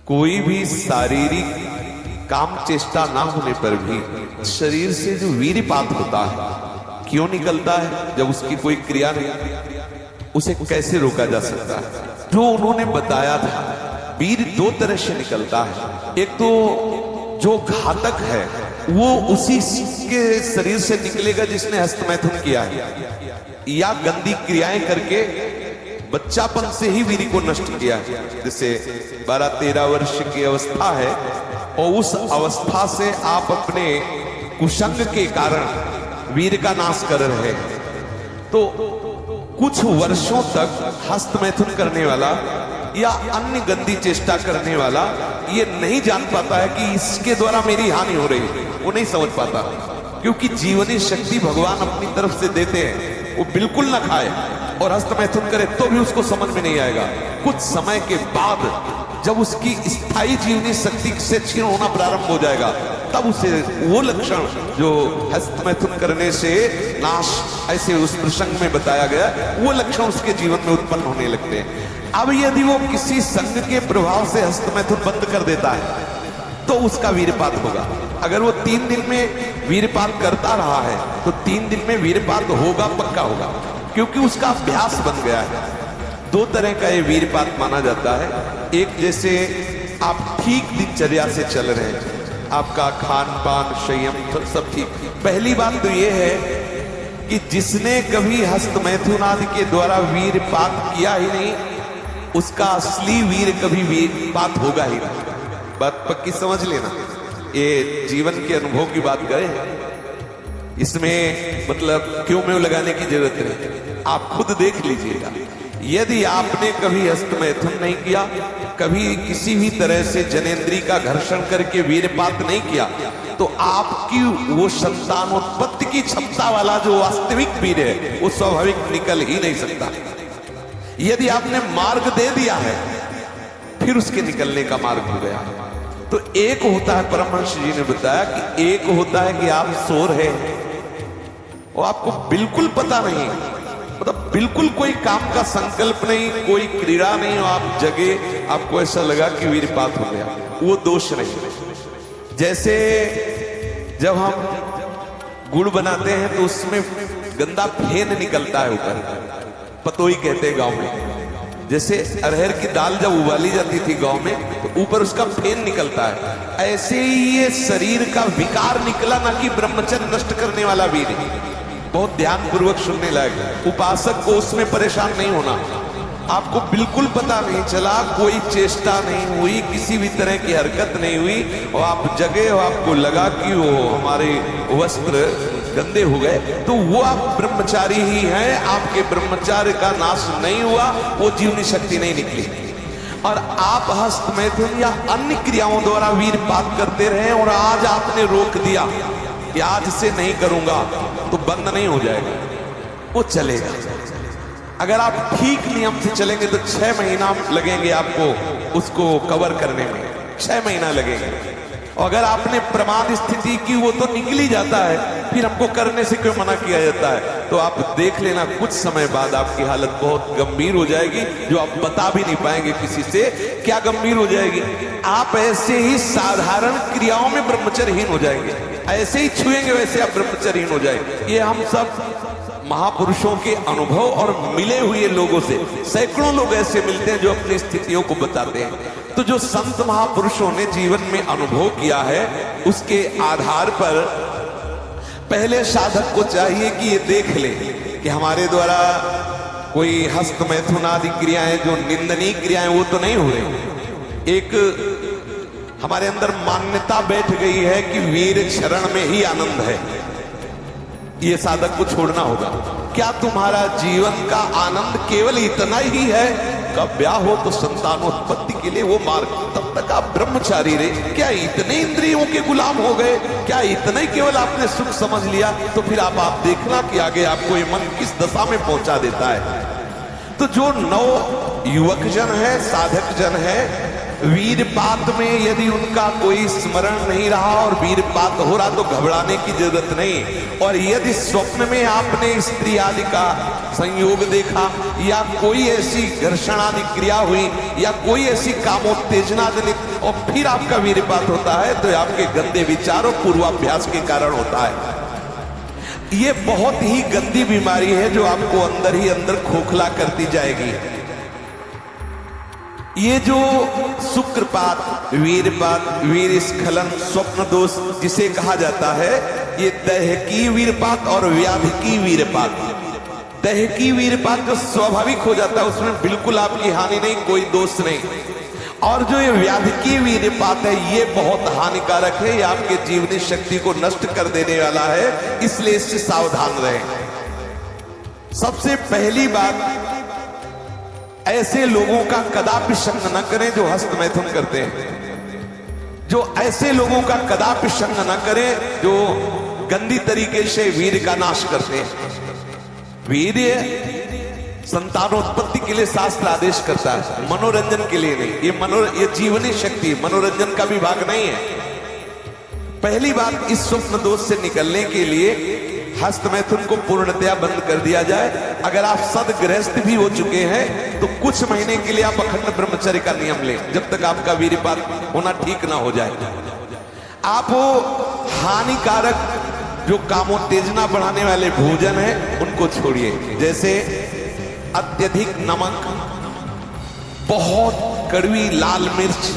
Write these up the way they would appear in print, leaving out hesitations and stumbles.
कोई भी शारीरिक काम चेष्टा ना होने पर भी शरीर से जो वीर्यपात होता है क्यों निकलता है? जब उसकी कोई क्रिया नहीं, उसे कैसे रोका जा सकता है? जो उन्होंने बताया था, वीर दो तरह से निकलता है। एक तो जो घातक है वो उसी के शरीर से निकलेगा जिसने हस्तमैथुन किया है या गंदी क्रियाएं करके बच्चापन से ही वीर को नष्ट किया है। जैसे 12-13 वर्ष की अवस्था है और उस अवस्था से आप अपने कुसंग के कारण वीर का नाश कर रहे हैं, तो कुछ वर्षों तक हस्तमैथुन करने वाला या अन्य गंदी चेष्टा करने वाला ये नहीं जान पाता है कि इसके द्वारा मेरी हानि हो रही है। वो नहीं समझ पाता, क्योंकि जीवनी शक्ति भगवान अपनी तरफ से देते हैं। वो बिल्कुल ना खाए और हस्तमैथुन करे तो भी उसको समझ में नहीं आएगा। कुछ समय के बाद जब उसकी स्थायी जीवनी शक्ति से क्षीण होना प्रारंभ हो जाएगा, तब उसे वो लक्षण जो हस्तमैथुन करने से नाश ऐसे उस प्रसंग में बताया गया, वो लक्षण उसके जीवन में उत्पन्न होने लगते हैं। अब यदि वो किसी संग के प्रभाव से हस्तमैथुन बंद कर देता है तो उसका वीर्यपात होगा। अगर वो 3 दिन में वीर्यपात करता रहा है तो 3 दिन में वीर्यपात होगा, पक्का होगा, क्योंकि उसका अभ्यास बन गया है। 2 तरह का ये वीर्यपात माना जाता है। एक, जैसे आप ठीक दिनचर्या से चल रहे हैं, आपका खान पान संयम सब ठीक। पहली बात तो ये है कि जिसने कभी हस्तमैथुन आदि के द्वारा वीर्यपात किया ही नहीं, उसका असली वीर कभी वीर्यपात होगा ही नहीं। बात पक्की समझ लेना। ये जीवन के अनुभव की बात करें, इसमें मतलब क्यों में लगाने की जरूरत नहीं, आप खुद देख लीजिएगा। यदि आपने कभी हस्तमैथुन नहीं किया, कभी किसी भी तरह से जनेंद्री का घर्षण करके वीर्यपात नहीं किया, तो आपकी वो संतानोत्पत्ति की क्षमता वाला जो वास्तविक वीर है वो स्वाभाविक निकल ही नहीं सकता। यदि आपने मार्ग दे दिया है, फिर उसके निकलने का मार्ग हो गया। तो एक होता है, परमहंस जी ने बताया कि एक होता है कि आप सो रहे हैं और आपको बिल्कुल पता नहीं, मतलब बिल्कुल कोई काम का संकल्प नहीं, कोई क्रीड़ा नहीं, और आप जगे, आपको ऐसा लगा कि वीर्यपात हो गया, वो दोष नहीं। जैसे जब हम गुड़ बनाते हैं तो उसमें गंदा फेन निकलता है ऊपर, पतोई कहते हैं गांव में। जैसे अरहर की दाल जब उबाली जाती थी गांव में, तो ऊपर उसका फेन निकलता है। ऐसे ही ये शरीर का विकार निकला, ना कि ब्रह्मचर्य नष्ट करने वाला वीर। बहुत ध्यान पूर्वक सुनने लायक। उपासक को उसमें परेशान नहीं होना। आपको बिल्कुल पता नहीं चला, कोई चेष्टा नहीं हुई, किसी भी तरह की हरकत नहीं हुई, और आप जगे और आपको लगा कि वो हमारे वस्त्र गंदे हो गए, तो वो आप ब्रह्मचारी ही हैं। आपके ब्रह्मचार्य का नाश नहीं हुआ, वो जीवनी शक्ति नहीं निकली, और आप हस्तमैथुन या अन्य क्रियाओं द्वारा वीर्यपात करते रहे, और आज आपने रोक दिया कि आज से नहीं करूंगा, तो बंद नहीं हो जाएगा, वो चलेगा। अगर आप ठीक नियम से चलेंगे तो 6 महीना लगेंगे आपको उसको कवर करने में, 6 महीना लगेंगे। और अगर आपने प्रमाद स्थिति की, वो तो निकल ही जाता है, फिर हमको करने से क्यों मना किया जाता है? तो आप देख लेना, कुछ समय बाद आपकी हालत बहुत गंभीर हो जाएगी, जो आप बता भी नहीं पाएंगे किसी से। क्या गंभीर हो जाएगी? आप ऐसे ही साधारण क्रियाओं में ब्रह्मचर्यहीन हो जाएंगे, ऐसे ही छुएंगे वैसे आप ब्रह्मचर्यहीन हो जाएंगे। ये हम सब महापुरुषों के अनुभव और मिले हुए लोगों से, सैकड़ों लोग ऐसे मिलते हैं जो अपनी स्थितियों को बताते हैं। तो जो संत महापुरुषों ने जीवन में अनुभव किया है, उसके आधार पर पहले साधक को चाहिए कि ये देख ले कि हमारे द्वारा कोई हस्तमैथुन आदि क्रियाएं, जो निंदनीय क्रियाएं, वो तो नहीं हो रही। एक हमारे अंदर मान्यता बैठ गई है कि वीर शरण में ही आनंद है, ये साधक को छोड़ना होगा। क्या तुम्हारा जीवन का आनंद केवल इतना ही है? कब ब्याह हो तो संतानोत्पत्ति के लिए वो मार्ग, तब तक आप ब्रह्मचारी रहे। क्या इतने इंद्रियों के गुलाम हो गए? क्या इतना ही केवल आपने सुख समझ लिया? तो फिर आप देखना कि आगे आपको ये मन किस दशा में पहुंचा देता है। तो जो नव युवक जन है, साधक जन है, वीरपात में यदि उनका कोई स्मरण नहीं रहा और वीरपात हो रहा तो घबराने की जरूरत नहीं। और यदि स्वप्न में आपने स्त्री आदि का संयोग देखा या कोई ऐसी घर्षण आदि क्रिया हुई या कोई ऐसी कामोत्तेजना जनित और फिर आपका वीरपात होता है तो आपके गंदे विचार और पूर्वाभ्यास के कारण होता है। ये बहुत ही गंदी बीमारी है जो आपको अंदर ही अंदर खोखला करती जाएगी। ये जो शुक्रपात, वीरपात, वीर स्खलन, स्वप्न दोष जिसे कहा जाता है, ये दैहिकी वीरपात और व्याधिकी वीरपात। दैहिकी वीरपात जो स्वाभाविक हो जाता है उसमें बिल्कुल आपकी हानि नहीं, कोई दोष नहीं। और जो ये व्याधिकी वीरपात है ये बहुत हानिकारक है, ये आपके जीवनी शक्ति को नष्ट कर देने वाला है, इसलिए इससे सावधान रहें। सबसे पहली बात, ऐसे लोगों का कदापि संग न करें जो हस्त मैथुन करते हैं। जो ऐसे लोगों का कदापि संग न करें जो गंदी तरीके से वीर का नाश करते हैं। वीर संतानोत्पत्ति के लिए शास्त्र आदेश करता है, मनोरंजन के लिए नहीं। ये जीवनी शक्ति, मनोरंजन का भी भाग नहीं है। पहली बात, इस स्वप्न दोष से निकलने के लिए हस्त मैथुन को पूर्णतया बंद कर दिया जाए। अगर आप सदगृहस्थ भी हो चुके हैं तो कुछ महीने के लिए आप अखंड ब्रह्मचर्य का नियम लें जब तक आपका वीरपात होना ठीक ना हो जाए। आप वो हानिकारक जो कामोत्तेजना बढ़ाने वाले भोजन है उनको छोड़िए, जैसे अत्यधिक नमक, बहुत कड़वी लाल मिर्च,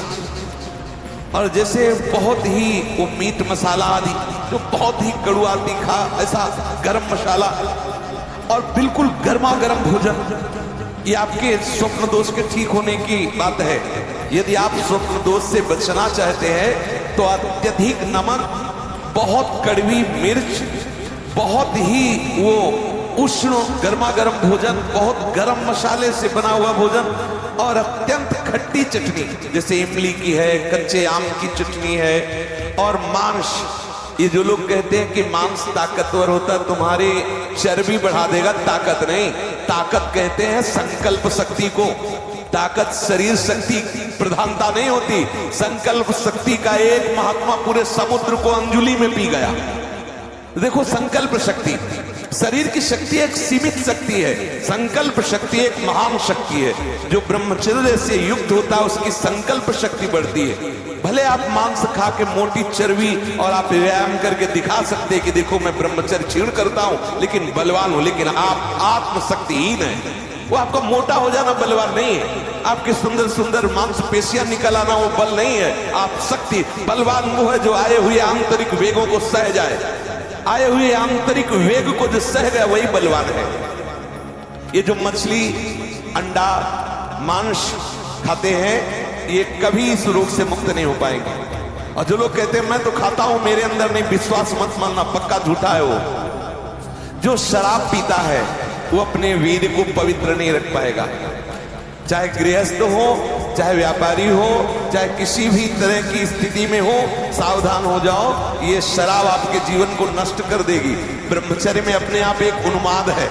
और जैसे बहुत ही वो मीट मसाला आदि जो बहुत ही कड़वा तीखा, ऐसा गरम मसाला और बिल्कुल गर्मा गर्म भोजन, ये आपके स्वप्न दोष के ठीक होने की बात है। यदि आप स्वप्न दोष से बचना चाहते हैं तो अत्यधिक नमक, बहुत कड़वी मिर्च, बहुत ही वो उष्ण गर्मा गर्म भोजन, बहुत गर्म मसाले से बना हुआ भोजन और अत्यंत खट्टी चटनी, जैसे इमली की है, कच्चे आम की चटनी है, और मांस। ये जो लोग कहते हैं कि मांस ताकतवर होता है, तुम्हारी चर्बी बढ़ा देगा, ताकत नहीं। ताकत कहते हैं संकल्प शक्ति को। ताकत शरीर शक्ति प्रधानता नहीं होती। संकल्प शक्ति का एक महात्मा पूरे समुद्र को अंजुली में पी गया। देखो, संकल्प शक्ति, शरीर की शक्ति एक सीमित शक्ति है, संकल्प शक्ति एक महान शक्ति है। जो ब्रह्मचर्य से युक्त होता है उसकी संकल्प शक्ति बढ़ती है। भले आप मांस खा के मोटी चर्बी और आप व्यायाम करके दिखा सकते हैं कि देखो मैं ब्रह्मचर्य क्षीण करता हूं लेकिन बलवान हूं, लेकिन आप आत्मशक्तिहीन है। वो आपका मोटा हो जाना बलवान नहीं है, आपके सुंदर सुंदर मांसपेशियां निकल आना वो बल नहीं है। आप शक्ति, बलवान वो है जो आए हुए आंतरिक वेगों को सह जाए। आए हुए आंतरिक वेग को जो सह गया वही बलवान है। ये जो मछली, अंडा, मांस खाते हैं ये कभी इस रोग से मुक्त नहीं हो पाएंगे। और जो लोग कहते हैं मैं तो खाता हूं मेरे अंदर नहीं, विश्वास मत मानना, पक्का झूठा है वो। जो शराब पीता है वो अपने वीर को पवित्र नहीं रख पाएगा। चाहे गृहस्थ हो, चाहे व्यापारी हो, चाहे किसी भी तरह की स्थिति में हो, सावधान हो जाओ, ये शराब आपके जीवन को नष्ट कर देगी। ब्रह्मचर्य में अपने आप एक उन्माद है,